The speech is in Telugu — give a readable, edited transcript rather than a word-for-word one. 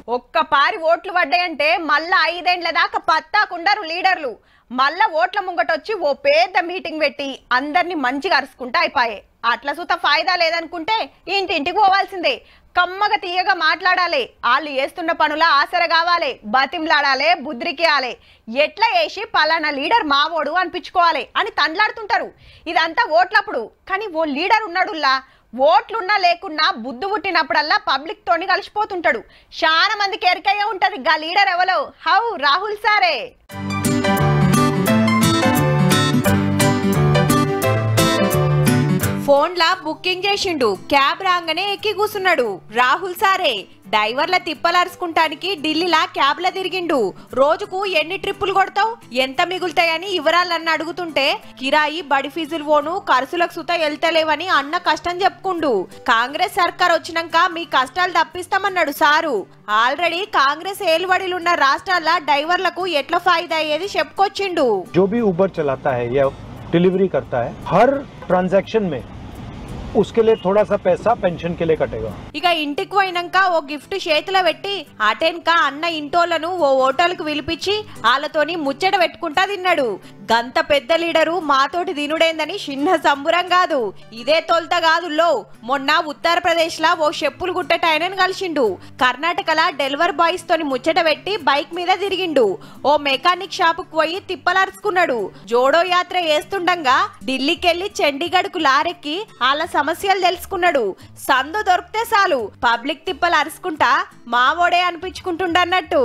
ఒక్కపారి ఓట్లు పడ్డాయంటే మళ్ళా 5 ఏళ్ల దాకా పత్తాకుండరు లీడర్లు. మళ్ళా ఓట్ల ముంగటొచ్చి ఓ పెద్ద మీటింగ్ పెట్టి అందరినీ మంచిగా అరుచుకుంటా అయిపోయే. అట్లా సుత ఫాయిదా లేదనుకుంటే ఇంటింటికి పోవాల్సిందే. కమ్మగా తీయగా మాట్లాడాలి. వాళ్ళు చేస్తున్న పనుల ఆసర కావాలి, బతింలాడాలి, బుద్రికియాలి. ఎట్లా వేసి పలానా లీడర్ మావోడు అనిపించుకోవాలి అని తండ్లాడుతుంటారు. ఇదంతా ఓట్లప్పుడు. కానీ ఓ లీడర్ ఉన్నాడుల్లా, ఓట్లున్నా లేకున్నా బుద్ధు పుట్టినప్పుడల్లా పబ్లిక్ తోని కలిసిపోతుంటాడు. చాలా మందికి ఎరికయ్యే ఉంటది గా లీడర్ ఎవలో. హౌ రాహుల్ సారే. ఫోన్లా బుకింగ్ చేసిండు, క్యాబ్ రాగానే ఎక్కి కూసున్నాడు. రాహుల్ సారే డ్రైవర్ల తిప్పలరుచుకుంటానికి ఢిల్లీలా క్యాబ్ల తిరిగిండు. రోజుకు ఎన్ని ట్రిప్పులు కొడతావు, ఎంత మిగులుతాయని వివరాలన్నీ అడుగుతుంటే కిరాయి బడి ఫీజులు పోను ఖర్చులకు సుత వెళ్తలేవని అన్న కష్టం చెప్పుకుండు. కాంగ్రెస్ సర్కార్ వచ్చినాక మీ కష్టాలు తప్పిస్తామన్నాడు సారు. ఆల్రెడీ కాంగ్రెస్ ఏలుబడిలున్న రాష్ట్రాల డ్రైవర్లకు ఎట్లా ఫాయిదా అయ్యేది చెప్పుకొచ్చిండు. जो भी उबर चलाता है या डिलीवरी करता है, हर ट्रांजैक्शन में उसके लिए थोड़ा सा पैसा पेंशन के लिए कटेगा. ఇక ఇంటికి పోయినాక ఓ గిఫ్ట్ చేతిలో పెట్టి అటెన్క అన్న ఇంటోళ్లను ఓ హోటల్కు పిలిపించి వాళ్ళతోని ముచ్చట పెట్టుకుంటా తిన్నాడు. గంత పెద్ద లీడరు మాతోటి తినుడేందని చిన్న సంబురం కాదు. ఇదే తొలత కాదుల్లో. మొన్న ఉత్తరప్రదేశ్ లా ఓ చెప్పులు గుట్టటాయనని కలిసిండు. కర్ణాటకలా డెలివరీ బాయ్స్ తోని ముచ్చట పెట్టి బైక్ మీద తిరిగిండు. ఓ మెకానిక్ షాపుకు పోయి తిప్పలరుచుకున్నాడు. జోడో యాత్ర చేస్తుండగా ఢిల్లీకెళ్లి చండీగఢ్ కు లారెక్కి వాళ్ళ సమస్యలు తెలుసుకున్నాడు. సందు దొరికితే చాలు పబ్లిక్ తిప్పలు అరుచుకుంటా మావోడే అనిపించుకుంటుండన్నట్టు.